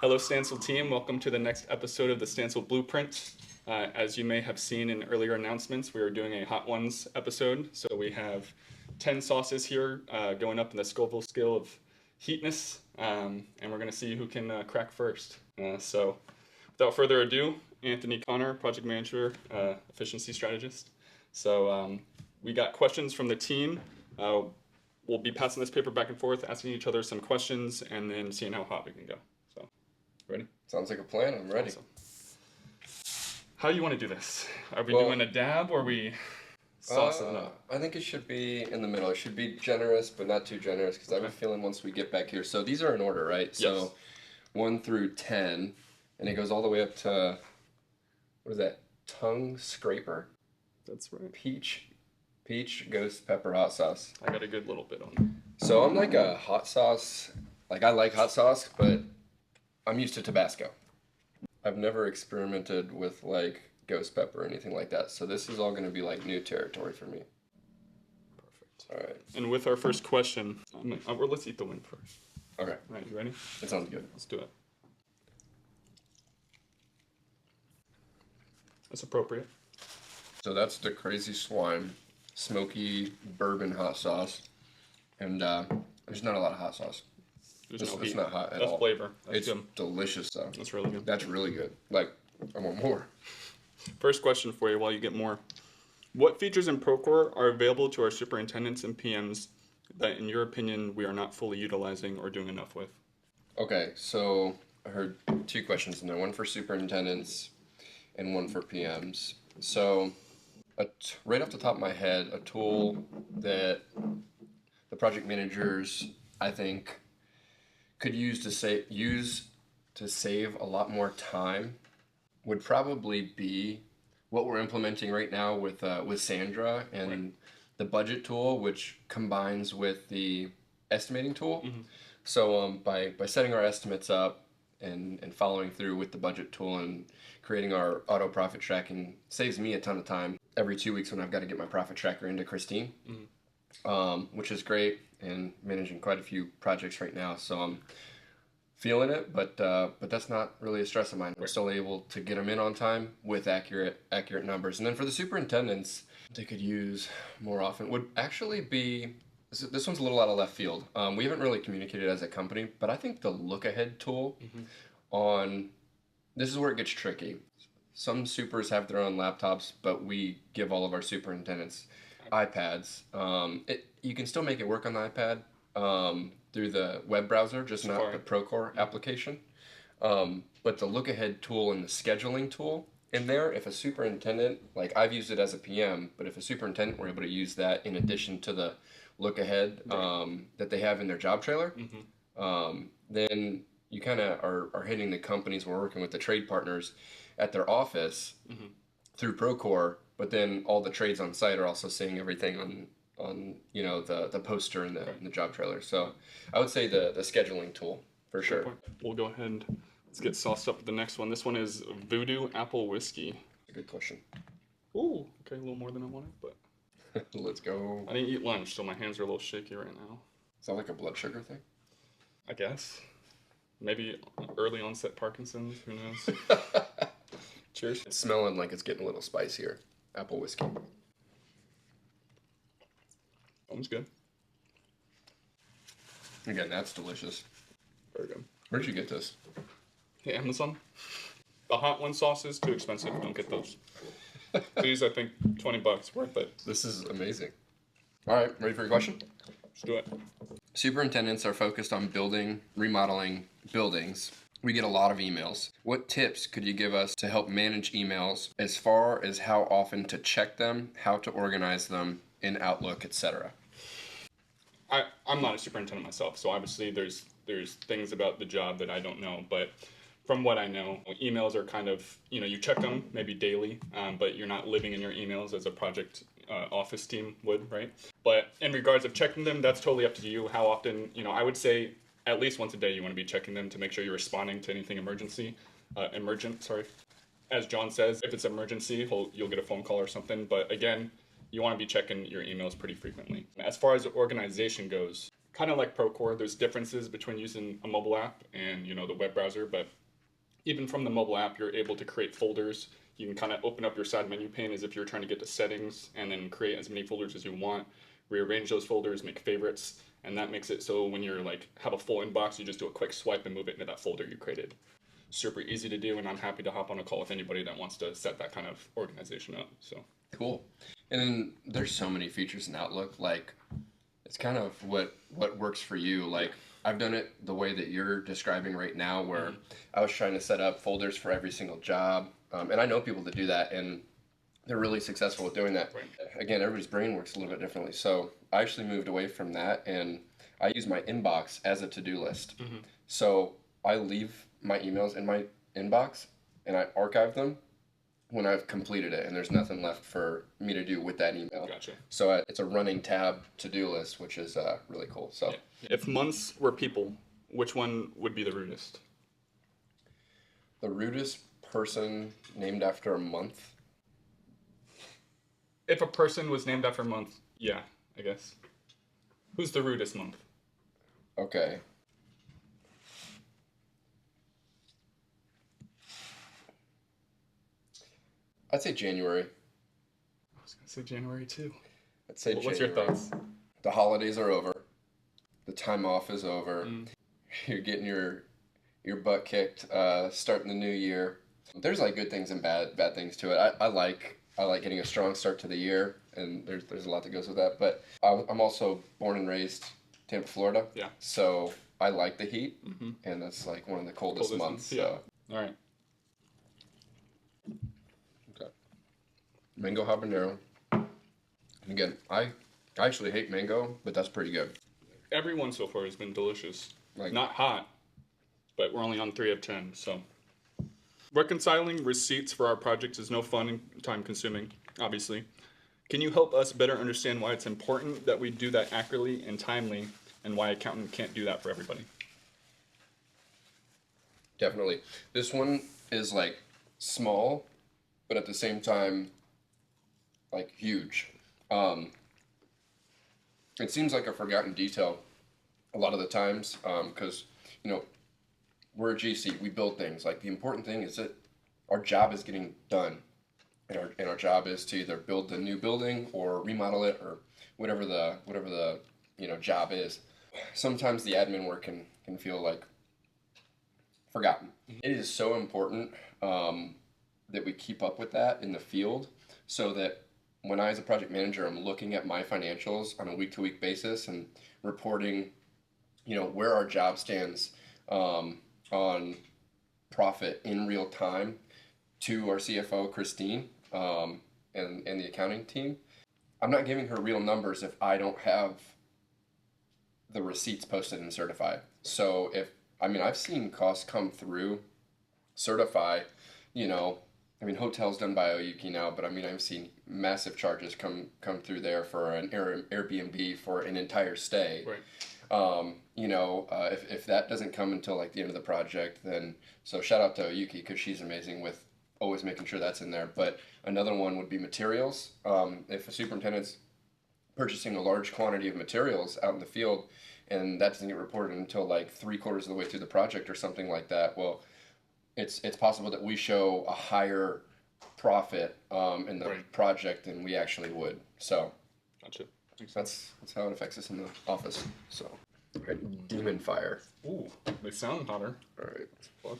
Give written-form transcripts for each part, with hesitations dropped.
Hello Stansell team, welcome to the next episode of the Stansell Blueprint. As you may have seen in earlier announcements, we are doing a Hot Ones episode. So we have 10 sauces here going up in the Scoville scale of heatness, and we're going to see who can crack first. So without further ado, Anthony Connor, project manager, efficiency strategist. So we got questions from the team. We'll be passing this paper back and forth, asking each other some questions, and then seeing how hot we can go. So, ready? Sounds like a plan. I'm ready. Awesome. How do you want to do this? Are we doing a dab or are we saucing it up? I think it should be in the middle. It should be generous, but not too generous, because I have a feeling once we get back here. So these are in order, right? Yes. So 1 through 10, and it goes all the way up to, what is that? Tongue scraper? That's right. Peach ghost pepper hot sauce. I got a good little bit on it. So I'm like a hot sauce, I like hot sauce, but I'm used to Tabasco. I've never experimented with like ghost pepper or anything like that. So this is all going to be like new territory for me. Perfect. All right. And with our first question, let's eat the wing first. Okay. All right, you ready? That sounds good. Let's do it. That's appropriate. So that's the Crazy Swine smoky bourbon hot sauce. And there's not a lot of hot sauce. It's not hot at all. That's flavor. That's it's good. delicious though. That's really good. That's really good. Like, I want more. First question for you while you get more. What features in Procore are available to our superintendents and PMs that, in your opinion, we are not fully utilizing or doing enough with? Okay, so I heard 2 questions in there. One for superintendents and one for PMs. So, right off the top of my head, a tool that the project managers, I think, could use to save a lot more time would probably be what we're implementing right now with Sandra and Right. the budget tool, which combines with the estimating tool. Mm-hmm. So by setting our estimates up and following through with the budget tool and creating our auto profit tracking saves me a ton of time every 2 weeks when I've got to get my profit tracker into Christine, which is great, and managing quite a few projects right now. So I'm feeling it, but that's not really a stress of mine. We're still able to get them in on time with accurate numbers. And then for the superintendents, they could use more often would actually be, this one's a little out of left field. We haven't really communicated as a company, but I think the look ahead tool this is where it gets tricky. Some supers have their own laptops, but we give all of our superintendents iPads. You can still make it work on the iPad through the web browser, just not the Procore application. But the look ahead tool and the scheduling tool in there, if a superintendent, like I've used it as a PM, but if a superintendent were able to use that in addition to the look ahead that they have in their job trailer, then you kind of are hitting the companies. We're working with the trade partners at their office through Procore, but then all the trades on site are also seeing everything on the poster and the job trailer. So I would say the scheduling tool for sure. We'll go ahead and let's get sauced up with the next one. This one is Voodoo Apple Whiskey. Good question. Ooh, okay, a little more than I wanted, but Let's go. I didn't eat lunch, so my hands are a little shaky right now. Is that like a blood sugar thing? I guess. Maybe early onset Parkinson's, who knows? Cheers. It's smelling like it's getting a little spicier. Apple whiskey. Sounds good. Again, that's delicious. Very good. Where'd you get this? Hey, Amazon. The Hot One sauce is too expensive. Don't get those. These, I think, $20 worth it. This is amazing. All right, ready for your question? Let's do it. Superintendents are focused on remodeling buildings. We get a lot of emails. What tips could you give us to help manage emails as far as how often to check them, how to organize them in Outlook, etc.? I'm not a superintendent myself, so obviously there's things about the job that I don't know, but from what I know, emails are kind of, you check them maybe daily, but you're not living in your emails as a project office team would, right? But in regards of checking them, that's totally up to you. How often, I would say at least once a day you want to be checking them to make sure you're responding to anything emergent. As John says, if it's emergency, you'll get a phone call or something. But again, you want to be checking your emails pretty frequently. As far as the organization goes, kind of like Procore, there's differences between using a mobile app and the web browser, but even from the mobile app, you're able to create folders. You can kind of open up your side menu pane as if you're trying to get to settings and then create as many folders as you want, rearrange those folders, make favorites, and that makes it so when you're like have a full inbox, you just do a quick swipe and move it into that folder you created. Super easy to do, and I'm happy to hop on a call with anybody that wants to set that kind of organization up. So Cool. And then there's so many features in Outlook. Like, it's kind of what works for you. Like, I've done it the way that you're describing right now, where I was trying to set up folders for every single job. And I know people that do that, and they're really successful with doing that. Right. Again, everybody's brain works a little bit differently. So I actually moved away from that, and I use my inbox as a to-do list. So I leave my emails in my inbox, and I archive them when I've completed it, and there's nothing left for me to do with that email. Gotcha. So it's a running tab to-do list, which is really cool. So if months were people, which one would be the rudest? the rudest person named after a month. If a person was named after a month, yeah, I guess. Who's the rudest month? Okay. I'd say January. I was gonna say January too. I'd say What's your January. thoughts? The holidays are over. The time off is over. You're getting your butt kicked, starting the new year. There's like good things and bad things to it. I like getting a strong start to the year, and there's a lot that goes with that. But I'm also born and raised Tampa, Florida. Yeah. So I like the heat, and that's like one of the coldest months. Yeah. So. All right. Okay. Mango habanero. And again, I actually hate mango, but that's pretty good. Every one so far has been delicious. Like- Not hot, but we're only on 3 of 10, so. Reconciling receipts for our project is no fun and time consuming, obviously. Can you help us better understand why it's important that we do that accurately and timely, and why accountant can't do that for everybody? Definitely. This one is like small, but at the same time, like huge. It seems like a forgotten detail a lot of the times, because, we're a GC, we build things. Like, the important thing is that our job is getting done. And our job is to either build the new building or remodel it, or whatever the job is. Sometimes the admin work can feel like forgotten. It is so important that we keep up with that in the field, so that when I, as a project manager, am looking at my financials on a week-to-week basis and reporting, where our job stands on profit in real time to our CFO, Christine, and the accounting team. I'm not giving her real numbers if I don't have the receipts posted in Certify. So I've seen costs come through Certify, hotels done by Oyuki now, but I've seen massive charges come through there for an Airbnb for an entire stay. Right. If that doesn't come until like the end of the project, then so shout out to Oyuki, because she's amazing with always making sure that's in there. But another one would be materials. If a superintendent's purchasing a large quantity of materials out in the field, and that doesn't get reported until like 3/4 of the way through the project or something like that, well, it's possible that we show a higher profit in the project than we actually would. So Gotcha. that's how it affects us in the office. So, all right, Demon Fire. Ooh, they sound hotter. All right. Plus.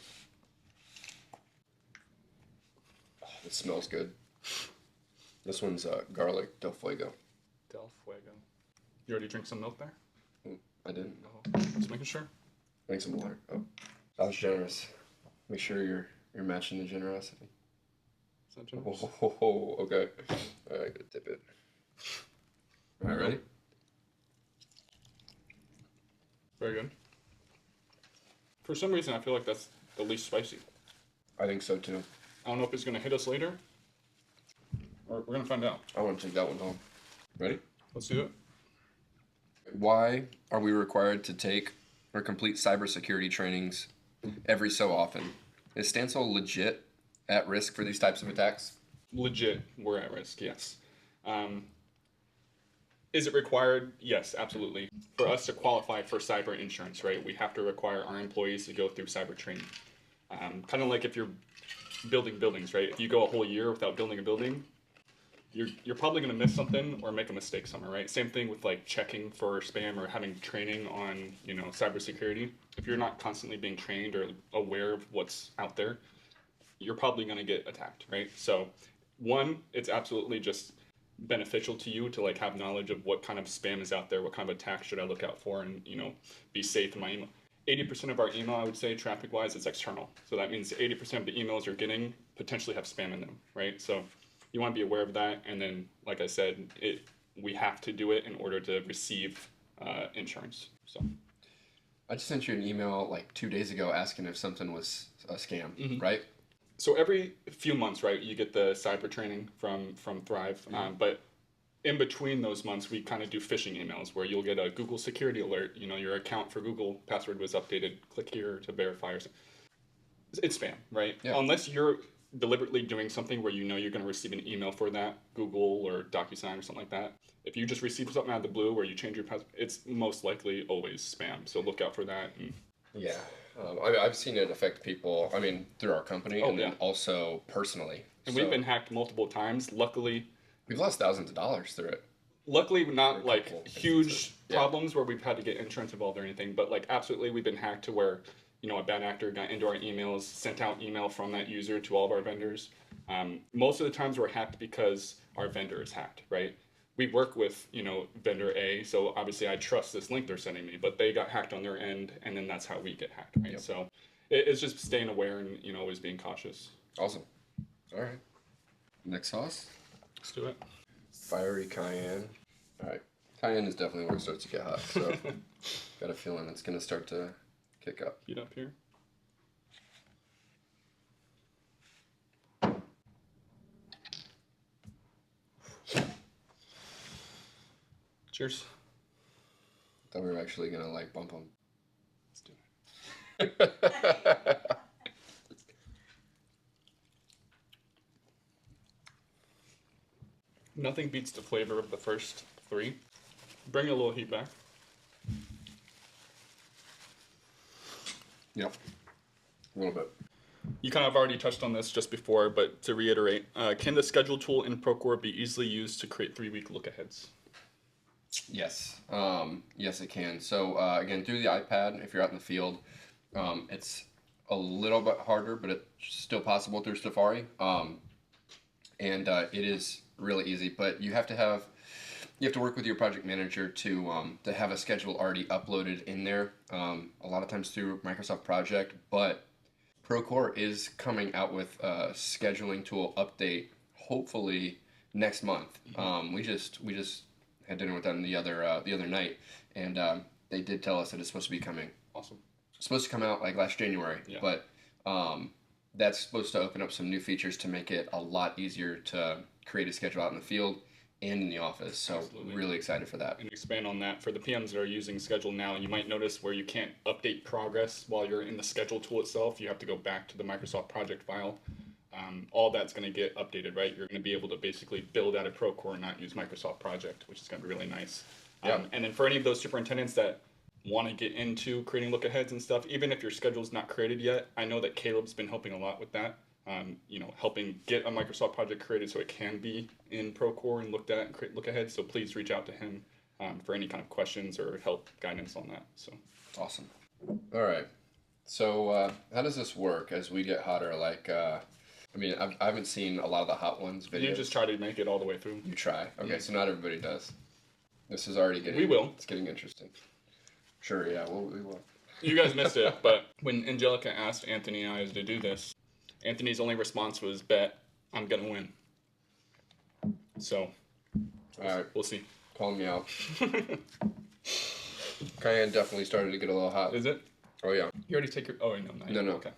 Oh, it smells good. This one's garlic Del Fuego. Del Fuego. You already drink some milk there? I didn't. Oh, just making sure. Make some water. Oh, I was generous. Make sure you're matching the generosity. Is that generous? Oh, okay. All right, gotta dip it. All right, ready? Very good. For some reason, I feel like that's the least spicy. I think so too. I don't know if it's going to hit us later, or we're going to find out. I want to take that one home. Ready? Let's do it. Why are we required to take or complete cybersecurity trainings every so often? Is Stansell legit at risk for these types of attacks? Legit, we're at risk, yes. Is it required? Yes, absolutely. For us to qualify for cyber insurance, right, we have to require our employees to go through cyber training. Kind of like if you're building buildings, right? If you go a whole year without building a building, you're probably going to miss something or make a mistake somewhere, right? Same thing with like checking for spam or having training on, cybersecurity. If you're not constantly being trained or aware of what's out there, you're probably going to get attacked, right? So, one, it's absolutely just beneficial to you to like have knowledge of what kind of spam is out there, what kind of attack should I look out for, and be safe in my email. 80% of our email, I would say, traffic-wise, is external. So that means 80% of the emails you're getting potentially have spam in them, right? So you want to be aware of that, and then, like I said, we have to do it in order to receive insurance. So I just sent you an email like 2 days ago asking if something was a scam, right? So every few months, right, you get the cyber training from Thrive, but in between those months, we kind of do phishing emails where you'll get a Google security alert. Your account for Google password was updated. Click here to verify or something. It's spam, right? Yeah. Unless you're deliberately doing something where you're going to receive an email for that, Google or DocuSign or something like that. If you just receive something out of the blue where you change your password, it's most likely always spam. So look out for that. Yeah. I've seen it affect people, through our company and then also personally. And we've been hacked multiple times. Luckily, we've lost thousands of dollars through it. Luckily, not like huge problems where we've had to get insurance involved or anything, but like absolutely we've been hacked to where, a bad actor got into our emails, sent out email from that user to all of our vendors. Most of the times we're hacked because our vendor is hacked, right? We work with, vendor A, so obviously I trust this link they're sending me, but they got hacked on their end, and then that's how we get hacked, right? Yep. So it's just staying aware and, always being cautious. Awesome. All right. Next sauce? Let's do it. Fiery cayenne. All right. Cayenne is definitely where it starts to get hot, so got a feeling it's going to start to kick up. Heat up here. Cheers. Thought we were actually going to bump them. Let's do it. Nothing beats the flavor of the first three. Bring a little heat back. Yep. A little bit. You kind of already touched on this just before, but to reiterate, can the schedule tool in Procore be easily used to create 3-week look-aheads? Yes. Yes, it can. So, again, through the iPad, if you're out in the field, it's a little bit harder, but it's still possible through Safari. And it is really easy, but you have to work with your project manager to have a schedule already uploaded in there. A lot of times through Microsoft Project, but Procore is coming out with a scheduling tool update, hopefully next month. We just had dinner with them the other night, and they did tell us that it's supposed to be coming. Awesome. It's supposed to come out last January, yeah. But that's supposed to open up some new features to make it a lot easier to create a schedule out in the field and in the office. So absolutely. Really excited for that. And expand on that for the PMs that are using Schedule now. You might notice where you can't update progress while you're in the Schedule tool itself. You have to go back to the Microsoft Project file. All that's going to get updated, right? You're going to be able to basically build out of Procore and not use Microsoft Project, which is going to be really nice. Yeah. And then for any of those superintendents that want to get into creating look-aheads and stuff, even if your schedule's not created yet, I know that Caleb's been helping a lot with that. Helping get a Microsoft project created so it can be in Procore and looked at and create look-ahead. So please reach out to him for any kind of questions or help guidance on that. So awesome. All right. So how does this work as we get hotter? I haven't seen a lot of the Hot Ones videos. You just try to make it all the way through. You try. Okay, yeah. So not everybody does. This is already getting... We will. It's getting interesting. Sure, yeah, we will. You guys missed it, but when Angelica asked Anthony and I to do this, Anthony's only response was, bet I'm going to win. So, all right. We'll see. Calling me out. Cayenne definitely started to get a little hot. Is it? Oh, yeah. You already take your... Oh, no. No. Okay.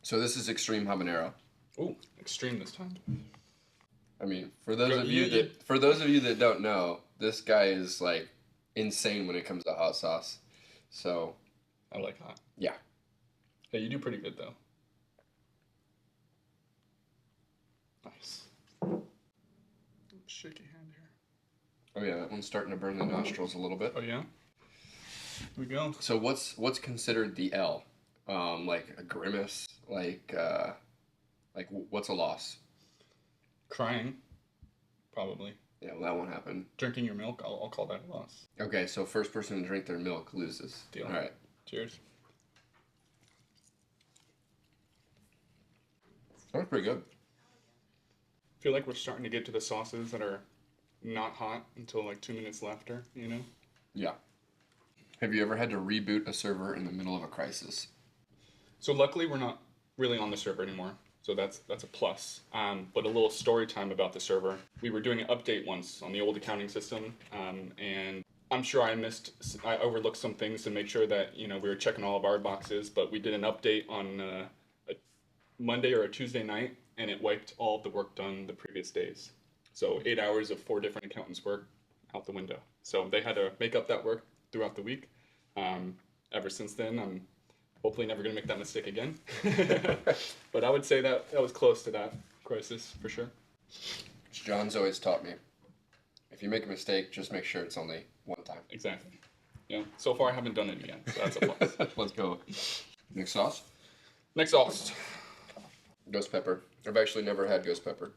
So this is extreme habanero. Ooh, extreme this time. For those of you that don't know, this guy is insane when it comes to hot sauce. So I like hot. Yeah. Hey, you do pretty good though. Nice. Shaky hand here. Oh yeah, that one's starting to burn the nostrils a little bit. Oh yeah? Here we go. So what's considered the L? Like a grimace? Like what's a loss? Crying, probably. Yeah, well, that won't happen. Drinking your milk, I'll call that a loss. Okay, so first person to drink their milk loses. Deal. All right. Cheers. That was pretty good. I feel like we're starting to get to the sauces that are not hot until like 2 minutes after, you know? Yeah. Have you ever had to reboot a server in the middle of a crisis? So luckily we're not really on the server anymore. So that's a plus. But a little story time about the server. We were doing an update once on the old accounting system, and I'm sure I overlooked some things to make sure that, you know, we were checking all of our boxes, but we did an update on a Monday or a Tuesday night, and it wiped all of the work done the previous days. So 8 hours of 4 different accountants' work out the window. So they had to make up that work throughout the week. Ever since then, I'm hopefully never going to make that mistake again. But I would say that was close to that crisis, for sure. John's always taught me, if you make a mistake, just make sure it's only one time. Exactly. Yeah. So far, I haven't done it again, so that's a plus. Let's go. Next sauce? Next sauce. Ghost pepper. I've actually never had ghost pepper.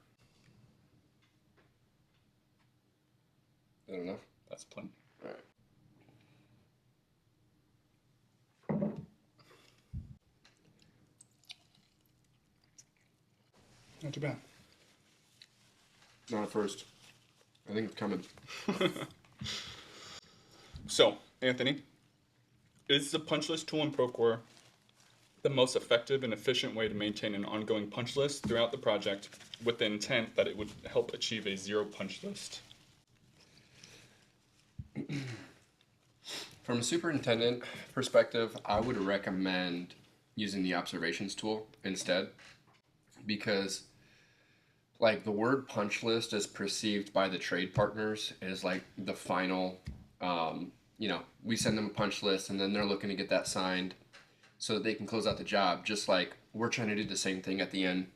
I don't know. That's plenty. All right. Not too bad. Not at first. I think it's coming. So, Anthony, is the punch list tool in Procore the most effective and efficient way to maintain an ongoing punch list throughout the project with the intent that it would help achieve a zero punch list? From a superintendent perspective, I would recommend using the observations tool instead, because like the word punch list is perceived by the trade partners as like the final, we send them a punch list and then they're looking to get that signed so that they can close out the job, just like we're trying to do the same thing at the end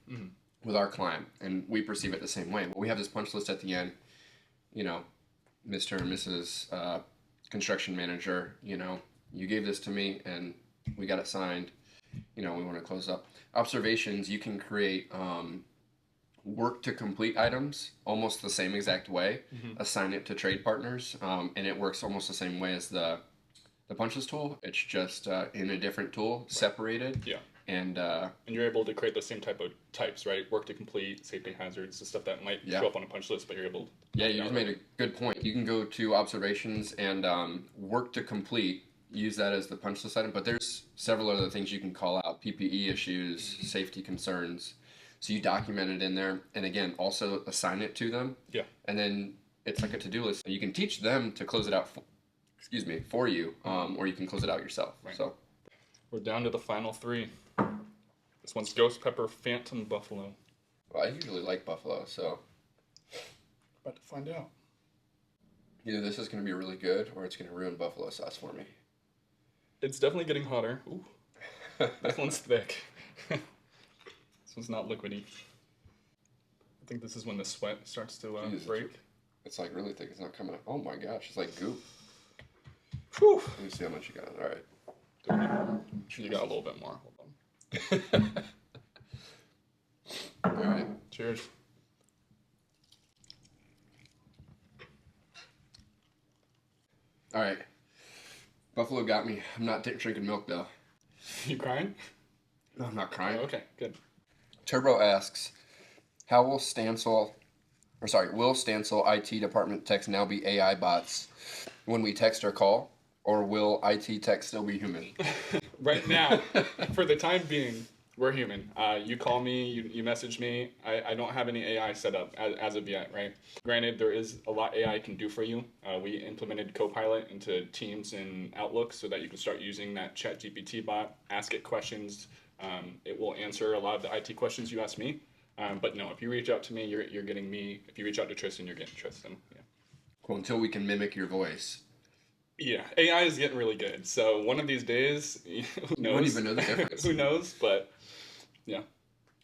with our client, and we perceive it the same way. But we have this punch list at the end, Mr. and Mrs. Construction manager, you gave this to me and we got it signed, we want to close up. Observations, you can create work to complete items almost the same exact way, assign it to trade partners, and it works almost the same way as the punch list tool. It's just in a different tool, separated. Yeah. And you're able to create the same type of types, right? Work to complete, safety hazards, the stuff that might show up on a punch list, but you're able to... Yeah, you just made a good point. You can go to observations and work to complete, use that as the punch list item, but there's several other things you can call out, PPE issues, safety concerns. So you document it in there, and again, also assign it to them. Yeah. And then it's like a to-do list. You can teach them to close it out for you, or you can close it out yourself. Right. So we're down to the final 3. This one's Ghost Pepper Phantom Buffalo. Well, I usually like buffalo, so About to find out. either this is going to be really good, or it's going to ruin buffalo sauce for me. It's definitely getting hotter. Ooh. This one's thick. This one's not liquidy. I think this is when the sweat starts to break. It's like really thick. It's not coming up. Oh my gosh, it's like goop. Whew. Let me see how much you got. All right. You got a little bit more. Hold on. All right. Cheers. All right. Buffalo got me. I'm not drinking milk though. You crying? No, I'm not crying. Oh, okay, good. Turbo asks, will Stansell IT department text now be AI bots when we text or call, or will IT tech still be human? Right now, for the time being, we're human. You call me, you message me. I don't have any AI set up as of yet, right? Granted, there is a lot AI can do for you. We implemented Copilot into Teams and Outlook so that you can start using that ChatGPT bot, ask it questions. It will answer a lot of the IT questions you ask me. But no, if you reach out to me, you're getting me. If you reach out to Tristan, you're getting Tristan. Yeah. Cool. Until we can mimic your voice. Yeah, AI is getting really good. So one of these days, who knows? You won't even know the difference. Who knows? But yeah.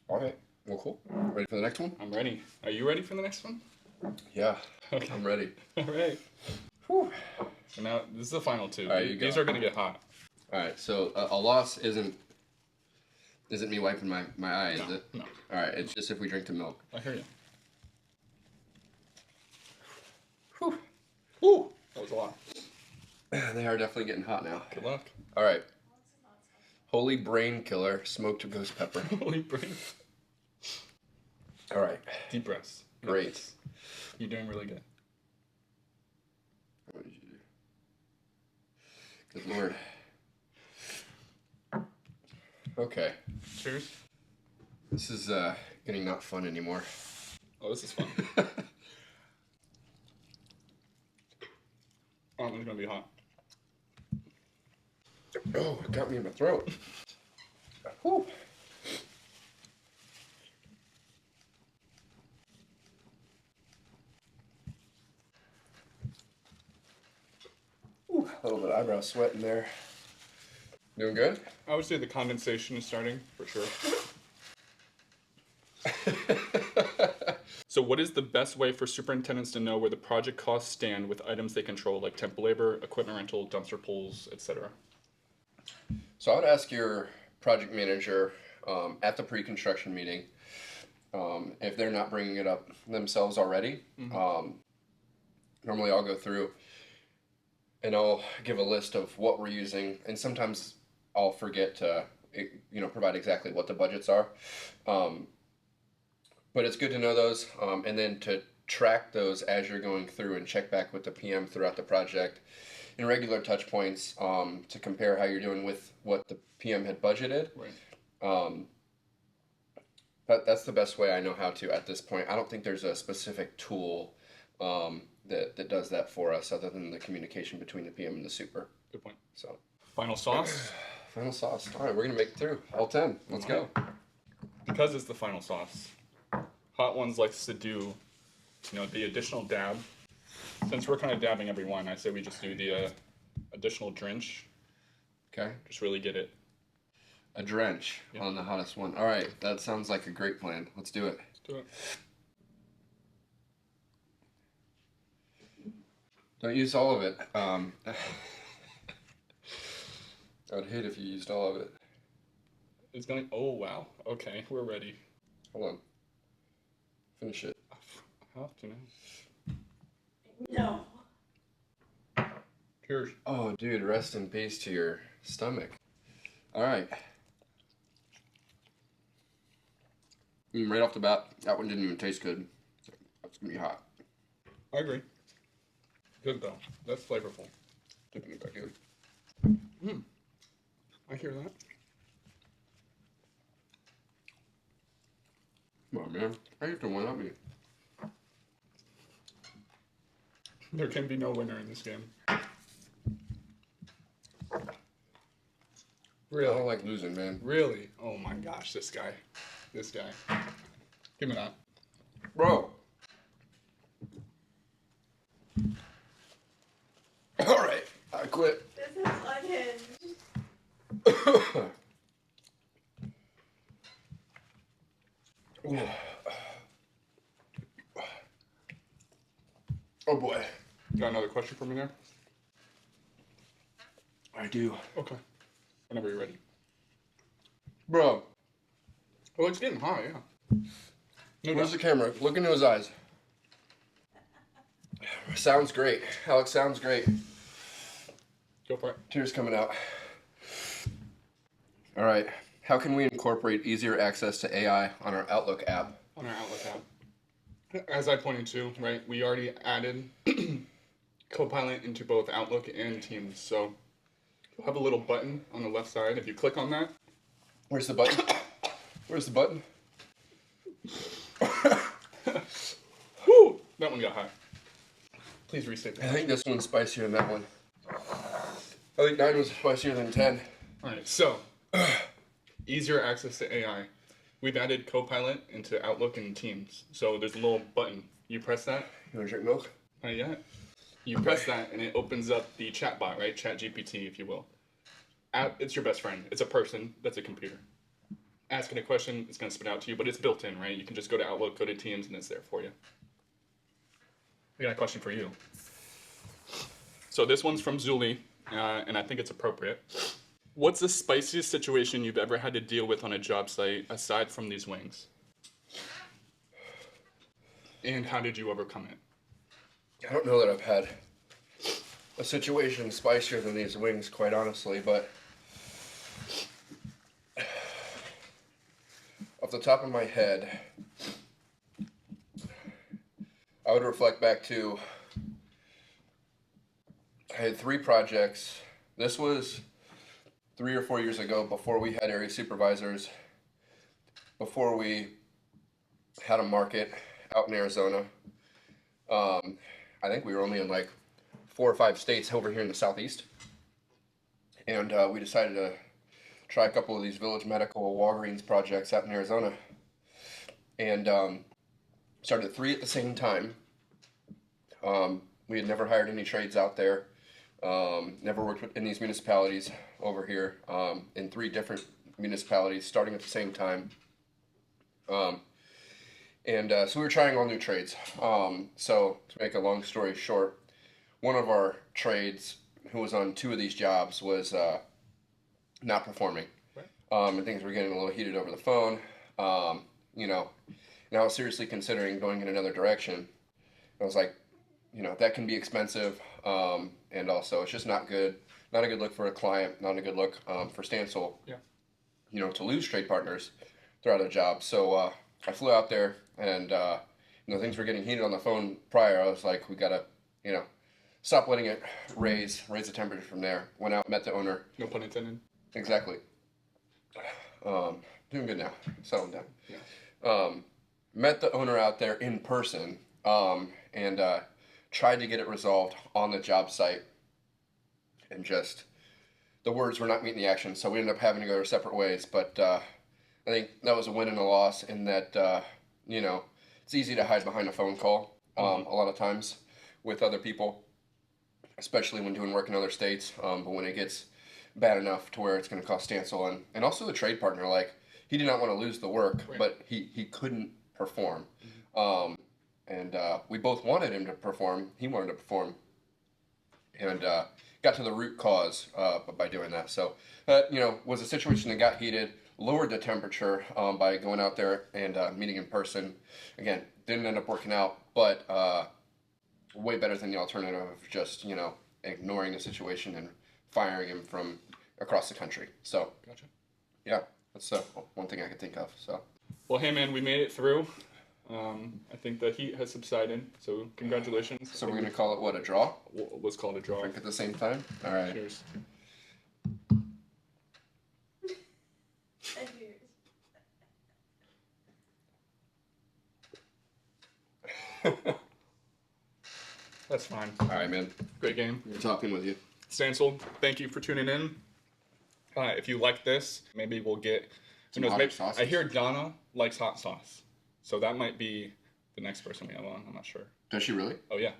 All right. Well, cool. Ready for the next one? I'm ready. Are you ready for the next one? Yeah, Okay. I'm ready. All right. Whew. So now this is the final two. All right, you These go. are gonna get hot. All right, so a loss isn't me wiping my eye, is it? No. All right, it's just if we drink the milk. I hear you. Whew. Woo! That was a lot. They are definitely getting hot now. Good luck. All right. Holy brain killer, smoked ghost pepper. Holy brain. All right. Deep breaths. Great. You're doing really good. What did you do? Good Lord. Okay. Cheers. This is getting not fun anymore. Oh, this is fun. Oh, it's gonna be hot. Oh, it got me in my throat. Whew. Ooh, a little bit of eyebrow sweat in there. Doing good? I would say the condensation is starting, for sure. So what is the best way for superintendents to know where the project costs stand with items they control, like temp labor, equipment rental, dumpster pulls, etc.? So I would ask your project manager at the pre-construction meeting if they're not bringing it up themselves already. Normally I'll go through and I'll give a list of what we're using, and sometimes I'll forget to provide exactly what the budgets are. But it's good to know those, and then to track those as you're going through and check back with the PM throughout the project in regular touch points to compare how you're doing with what the PM had budgeted. Right. That's the best way I know how to at this point. I don't think there's a specific tool that does that for us other than the communication between the PM and the super. Good point. So Final sauce. final sauce. All right, we're gonna make it through all 10. Let's go. Because it's the final sauce, Hot Ones likes to do, the additional dab. Since we're kind of dabbing every one, I say we just do the additional drench. Okay. Just really get it. A drench on the hottest one. All right, that sounds like a great plan. Let's do it. Let's do it. Don't use all of it. I would hate if you used all of it. It's going. Oh wow. Okay, we're ready. Hold on. Finish it. I have to No. now. Cheers. Oh, dude, rest in peace to your stomach. All right. Right off the bat, that one didn't even taste good. That's gonna be hot. I agree. Good though. That's flavorful. Dipping it back in. I hear that. Come on, man. I have to one up me. There can be no winner in this game. I Really? don't like losing, man. Really? Oh my gosh, this guy. This guy. Give me that. Bro. All right, I quit. This is unhinged. Oh boy. Got another question for me there? I do. Okay. Whenever you're ready. Bro, Oh, it's getting hot, yeah. No where's doubt. the camera? Look into his eyes. Sounds great. Alex, sounds great. Go for it. Tears coming out. All right. How can we incorporate easier access to AI on our Outlook app? On our Outlook app. As I pointed to, right, we already added Copilot into both Outlook and Teams. So you'll have a little button on the left side. If you click on that, Where's the button? Where's the button? whoo, that one got hot. Please restate I that. think this one's spicier than that one. I think 9 was spicier than 10. All right, so easier access to AI. We've added Copilot into Outlook and Teams. So there's a little button. You press that. You want to drink milk? Not yet. You press that and it opens up the chatbot, right? Chat GPT, if you will. It's your best friend. It's a person that's a computer. Asking a question, it's going to spit out to you, but it's built in, right? You can just go to Outlook, go to Teams, and it's there for you. I got a question for you. So this one's from Zuli, and I think it's appropriate. What's the spiciest situation you've ever had to deal with on a job site aside from these wings? And how did you overcome it? I don't know that I've had a situation spicier than these wings, quite honestly, but off the top of my head, I would reflect back to, I had 3 projects. This was 3 or 4 years ago, before we had area supervisors, before we had a market out in Arizona. I think we were only in like 4 or 5 states over here in the southeast. And we decided to try a couple of these Village Medical Walgreens projects out in Arizona. And started 3 at the same time. We had never hired any trades out there. Never worked in these municipalities over here, in 3 different municipalities, starting at the same time. So we were trying all new trades. So to make a long story short, one of our trades who was on 2 of these jobs was not performing. Right. And things were getting a little heated over the phone. You know, and I was seriously considering going in another direction. I was like, you know, that can be expensive, and also it's just not good. Not a good look for a client, not a good look for Stansell, Yeah. you know, to lose trade partners throughout a job. So I flew out there, and you know, things were getting heated on the phone prior. I was like, we gotta, you know, stop letting it raise the temperature from there. Went out, met the owner. No pun intended. Exactly. Doing good now. Settled down. Yeah. Met the owner out there in person, and tried to get it resolved on the job site. And just, the words were not meeting the action, so we ended up having to go our separate ways. But I think that was a win and a loss in that, you know, it's easy to hide behind a phone call a lot of times with other people, especially when doing work in other states. But when it gets bad enough to where it's going to cost Stansell and also the trade partner, like, he did not want to lose the work, right, but he couldn't perform. And we both wanted him to perform. He wanted to perform. And got to the root cause by doing that. So, you know, was a situation that got heated, lowered the temperature by going out there and meeting in person. Again, didn't end up working out, but way better than the alternative of just, you know, ignoring the situation and firing him from across the country. So, Gotcha. Yeah, that's one thing I could think of. So, well, hey man, we made it through. I think the heat has subsided, so congratulations. So we're gonna call it what, a draw? What's called a draw. Drink at the same time. All right. Cheers. That's fine. All right, man. Great game. Good talking with you. Stansell, thank you for tuning in. If you like this, maybe we'll get. Who knows? Maybe, I hear Donna likes hot sauce, so that might be the next person we have on. I'm not sure. Does she really? Oh yeah.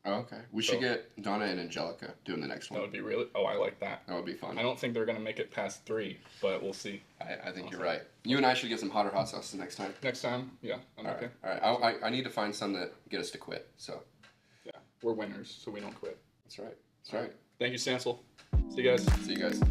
Oh, okay. We should get Donna and Angelica doing the next one. That would be really. Oh, I like that. That would be fun. I don't think they're gonna make it past 3, but we'll see. I think you're right. You and I should get some hotter hot sauce the next time. Next time, yeah, I'm All okay. right. All right. I need to find some that get us to quit. So. Yeah, we're winners, so we don't quit. That's right. That's right. Thank you, Stansell. See you guys. See you guys.